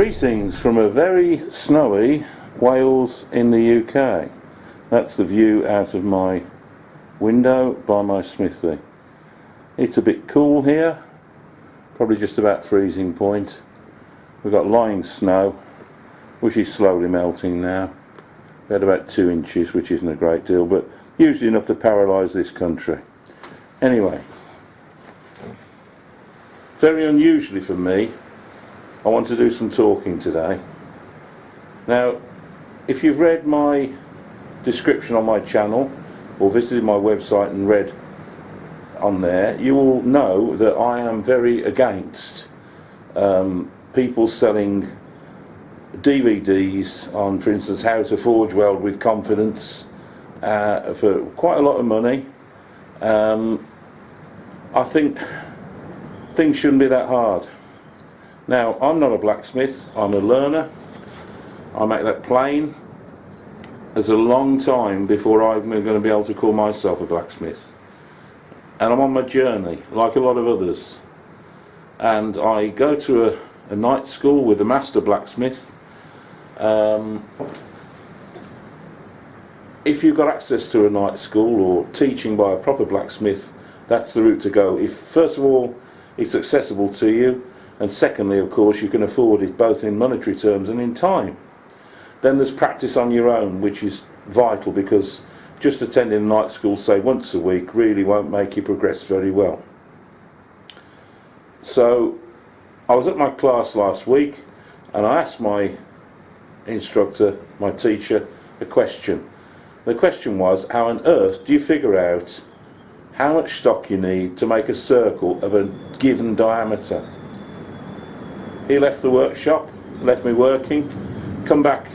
Greetings from a very snowy Wales in the UK. That's the view out of my window by my smithy. It's a bit cool here, probably just about freezing point. We've got lying snow, which is slowly melting now. We had about 2 inches, which isn't a great deal, but usually enough to paralyse this country. Anyway, very unusually for me, I want to do some talking today. Now, if you've read my description on my channel or visited my website and read on there, you will know that I am very against people selling DVDs on, for instance, how to forge weld with confidence for quite a lot of money. I think things shouldn't be that hard. Now, I'm not a blacksmith, I'm a learner. I make that plain. There's a long time before I'm going to be able to call myself a blacksmith. And I'm on my journey, like a lot of others. And I go to a night school with a master blacksmith. If you've got access to a night school or teaching by a proper blacksmith, that's the route to go. If, first of all, it's accessible to you, and secondly, of course, you can afford it both in monetary terms and in time. Then there's practice on your own, which is vital, because just attending a night school, say once a week, really won't make you progress very well. So I was at my class last week and I asked my instructor, my teacher, a question. The question was, how on earth do you figure out how much stock you need to make a circle of a given diameter? He left the workshop, left me working, come back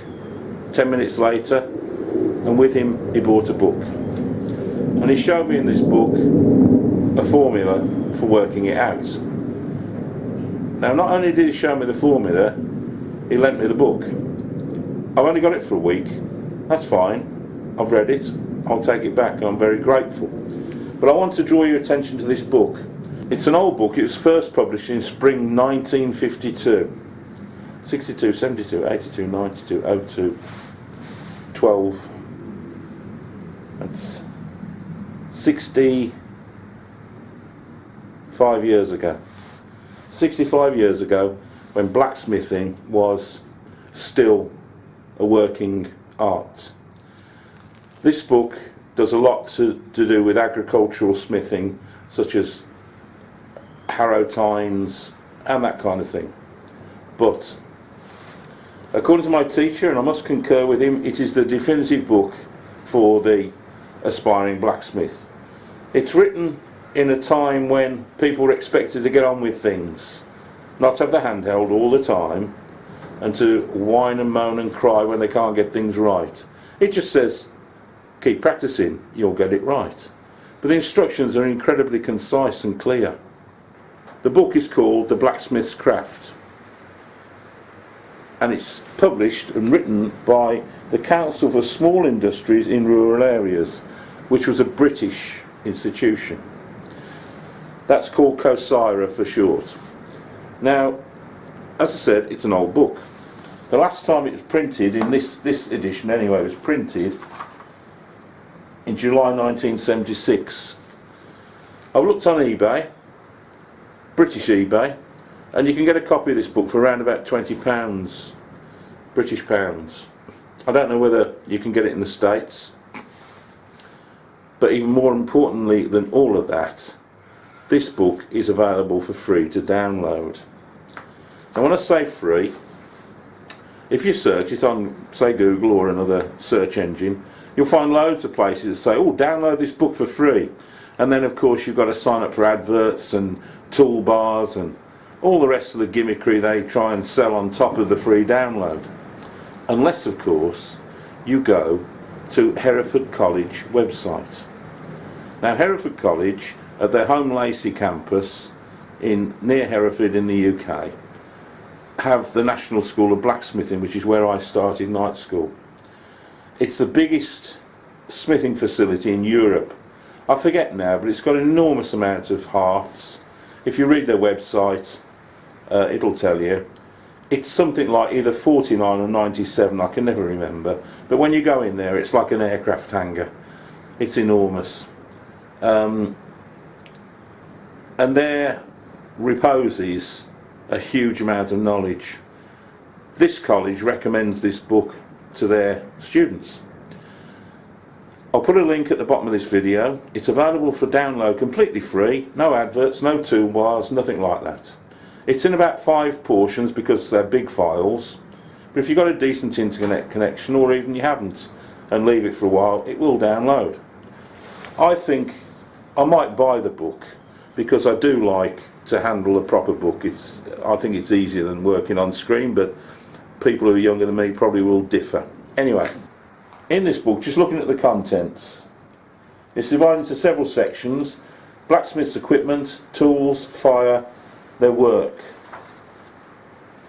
10 minutes later, and with him he bought a book. And he showed me in this book a formula for working it out. Now, not only did he show me the formula, he lent me the book. I've only got it for a week. That's fine. I've read it. I'll take it back, and I'm very grateful. But I want to draw your attention to this book. It's an old book. It was first published in spring 1952. 62, 72, 82, 92, 02, 12. That's 65 years ago. 65 years ago, when blacksmithing was still a working art. This book does a lot to do with agricultural smithing, such as harrow tines and that kind of thing. But according to my teacher, and I must concur with him, it is the definitive book for the aspiring blacksmith. It's written in a time when people were expected to get on with things, not have the handheld all the time, and to whine and moan and cry when they can't get things right. It just says, keep practicing, you'll get it right. But the instructions are incredibly concise and clear. The book is called The Blacksmith's Craft, and it's published and written by the Council for Small Industries in Rural Areas, which was a British institution. That's called COSIRA for short. Now, as I said, it's an old book. The last time it was printed, in this edition anyway, it was printed in July 1976. I've looked on eBay, British eBay, and you can get a copy of this book for around about £20, British pounds. I don't know whether you can get it in the States, but even more importantly than all of that, this book is available for free to download. Now, when I say free, if you search it on, say, Google or another search engine, you'll find loads of places that say, oh, download this book for free. And then, of course, you've got to sign up for adverts and toolbars and all the rest of the gimmickry they try and sell on top of the free download. Unless, of course, you go to Hereford College website. Now, Hereford College, at their Home Lacey campus near Hereford in the UK, have the National School of Blacksmithing, which is where I started night school. It's the biggest smithing facility in Europe. I forget now, but it's got an enormous amount of hearths. If you read their website, it'll tell you. It's something like either 49 or 97, I can never remember. But when you go in there, it's like an aircraft hangar. It's enormous. And there reposes a huge amount of knowledge. This college recommends this book to their students. I'll put a link at the bottom of this video. It's available for download completely free, no adverts, no toolbars, nothing like that. It's in about 5 portions because they're big files, but if you've got a decent internet connection, or even you haven't, and leave it for a while, it will download. I think I might buy the book because I do like to handle a proper book. I think it's easier than working on screen, but people who are younger than me probably will differ. Anyway, in this book, just looking at the contents, it's divided into several sections: blacksmith's equipment, tools, fire, their work,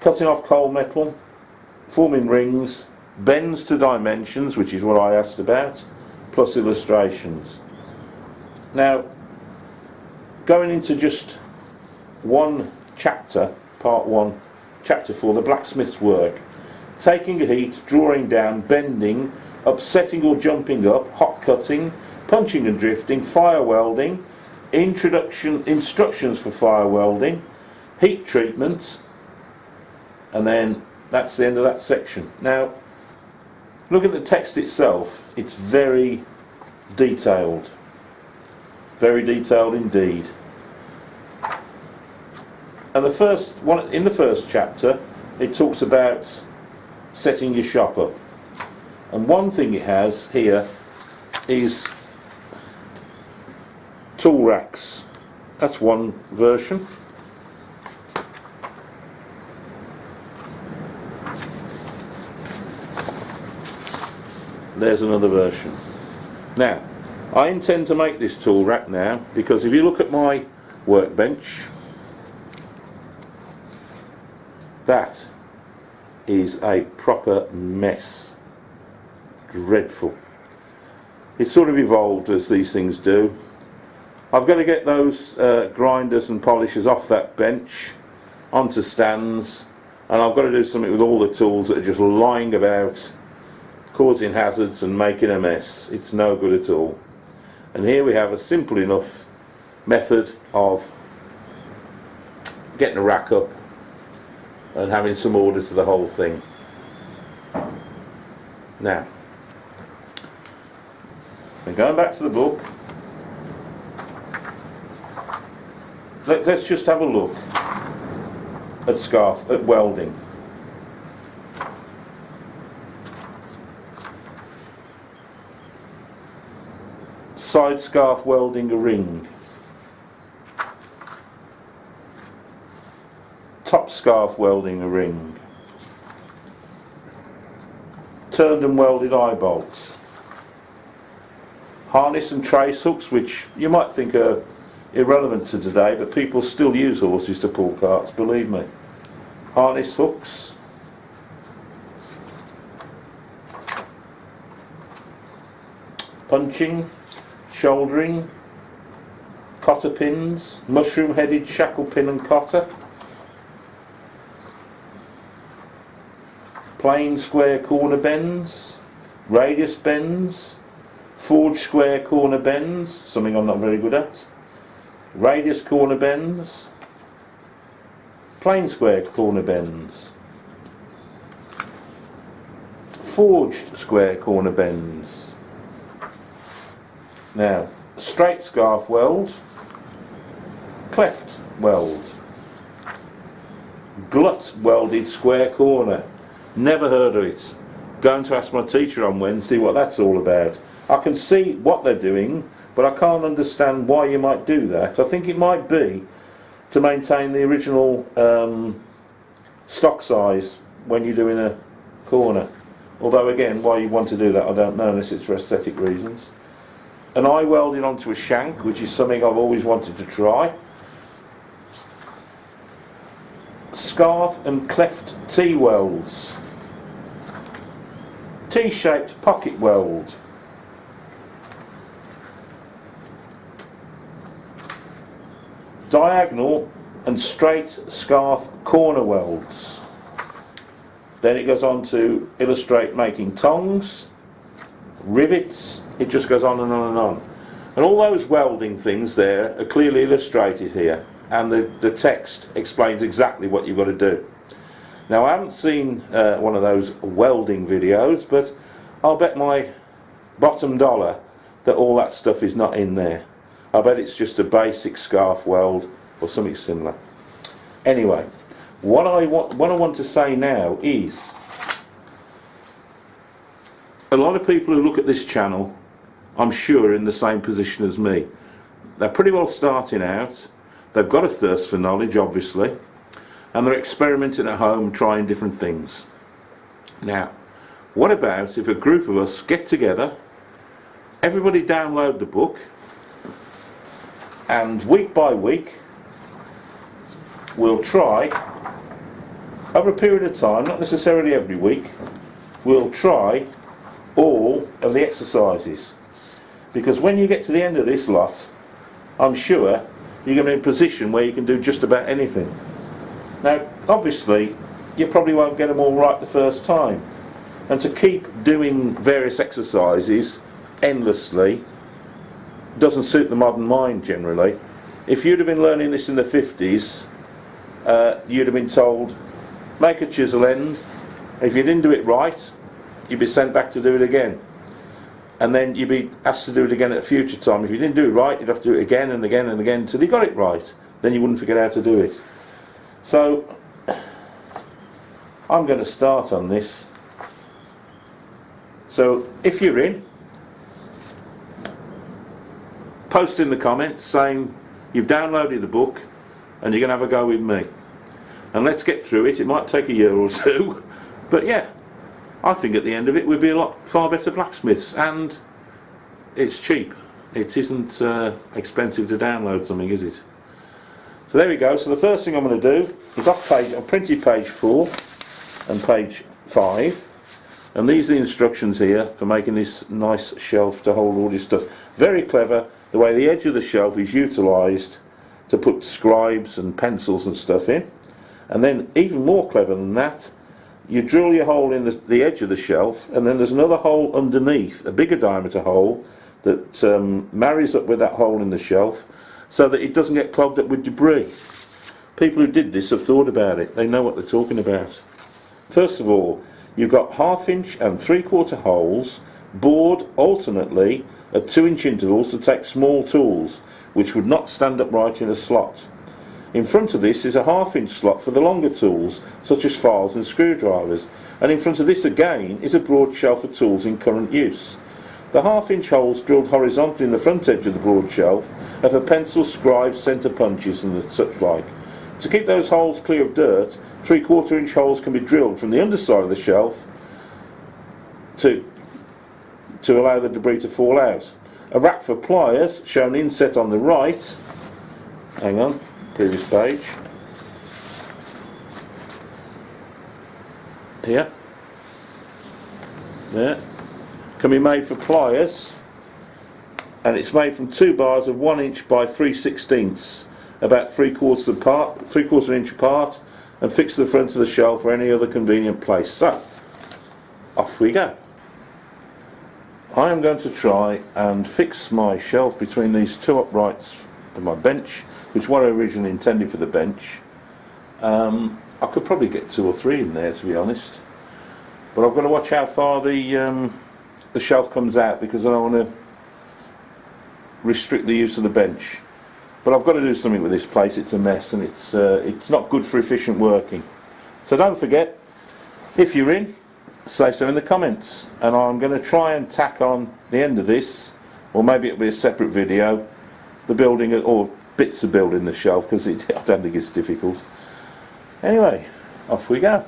cutting off cold metal, forming rings, bends to dimensions, which is what I asked about, plus illustrations. Now, going into just one chapter, part 1, chapter 4, the blacksmith's work: taking a heat, drawing down, bending, upsetting or jumping up, hot cutting, punching and drifting, fire welding, instructions for fire welding, heat treatment, and then that's the end of that section. Now, look at the text itself. It's very detailed indeed. And the first one, in the first chapter, it talks about setting your shop up. And one thing it has here is tool racks. That's one version. There's another version. Now, I intend to make this tool rack now, because if you look at my workbench, that is a proper mess. Dreadful. It's sort of evolved as these things do. I've got to get those grinders and polishers off that bench onto stands, and I've got to do something with all the tools that are just lying about, causing hazards and making a mess. It's no good at all. And here we have a simple enough method of getting a rack up and having some order to the whole thing. Now, and going back to the book, let's just have a look at welding. Side scarf welding a ring. Top scarf welding a ring. Turned and welded eye bolts. Harness and trace hooks, which you might think are irrelevant to today, but people still use horses to pull carts, believe me. Harness hooks. Punching, shouldering, cotter pins, mushroom headed shackle pin and cotter. Plain square corner bends, radius bends, forged square corner bends, something I'm not very good at, radius corner bends, plain square corner bends, forged square corner bends. Now, straight scarf weld, cleft weld, glut welded square corner. Never heard of it. Going to ask my teacher on Wednesday what that's all about. I can see what they're doing, but I can't understand why you might do that. I think it might be to maintain the original stock size when you're doing a corner. Although again, why you want to do that I don't know, unless it's for aesthetic reasons. An eye welded onto a shank, which is something I've always wanted to try. Scarf and cleft T-welds. T-shaped pocket weld. Diagonal and straight scarf corner welds. Then it goes on to illustrate making tongs, rivets. It just goes on and on and on. And all those welding things there are clearly illustrated here, and the text explains exactly what you've got to do. Now, I haven't seen one of those welding videos, but I'll bet my bottom dollar that all that stuff is not in there. I bet it's just a basic scarf weld or something similar. Anyway, what I want to say now is, a lot of people who look at this channel, I'm sure, are in the same position as me. They're pretty well starting out, they've got a thirst for knowledge, obviously, and they're experimenting at home, trying different things. Now, what about if a group of us get together, everybody download the book, and week by week we'll try, over a period of time, not necessarily every week, we'll try all of the exercises. Because when you get to the end of this lot, I'm sure you're going to be in a position where you can do just about anything. Now, obviously, you probably won't get them all right the first time. And to keep doing various exercises endlessly doesn't suit the modern mind generally. If you'd have been learning this in the 50s, you'd have been told, make a chisel end. If you didn't do it right, you'd be sent back to do it again. And then you'd be asked to do it again at a future time. If you didn't do it right, you'd have to do it again and again and again until you got it right. Then you wouldn't forget how to do it. So, I'm going to start on this. So, if you're in, post in the comments saying you've downloaded the book and you're going to have a go with me. And let's get through it. It might take a year or two, but yeah, I think at the end of it we'll be a lot far better blacksmiths, and it's cheap. It isn't expensive to download something, is it? So there we go. So the first thing I'm going to do is I've printed page 4 and page 5, and these are the instructions here for making this nice shelf to hold all this stuff. Very clever the way the edge of the shelf is utilised to put scribes and pencils and stuff in. And then even more clever than that, you drill your hole in the edge of the shelf, and then there's another hole underneath, a bigger diameter hole that marries up with that hole in the shelf so that it doesn't get clogged up with debris. People who did this have thought about it. They know what they're talking about. First of all, you've got 1/2 inch and 3/4 holes bored alternately at 2-inch intervals to take small tools which would not stand upright in a slot. In front of this is a 1/2 inch slot for the longer tools, such as files and screwdrivers, and in front of this again is a broad shelf for tools in current use. The 1/2 inch holes drilled horizontally in the front edge of the broad shelf are for pencils, scribes, centre punches and such like. To keep those holes clear of dirt, 3/4 inch holes can be drilled from the underside of the shelf to allow the debris to fall out. A rack for pliers, shown inset on the right, hang on, previous page, here, there, can be made for pliers, and it's made from 2 bars of 1 inch by 3/16, about 3/4 inch apart, and fixed to the front of the shelf or any other convenient place. So, off we go. I am going to try and fix my shelf between these 2 uprights of my bench, which were originally intended for the bench. I could probably get 2 or 3 in there, to be honest, but I've got to watch how far the shelf comes out, because I don't want to restrict the use of the bench. But I've got to do something with this place. It's a mess, and it's not good for efficient working. So don't forget, if you're in, say so in the comments, and I'm going to try and tack on the end of this, or maybe it'll be a separate video, the building or bits of building the shelf, because I don't think it's difficult. Anyway, off we go.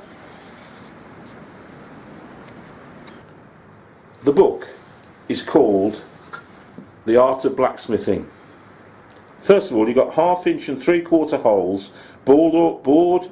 The book is called The Art of Blacksmithing. First of all, you've got 1/2 inch and 3/4 holes bored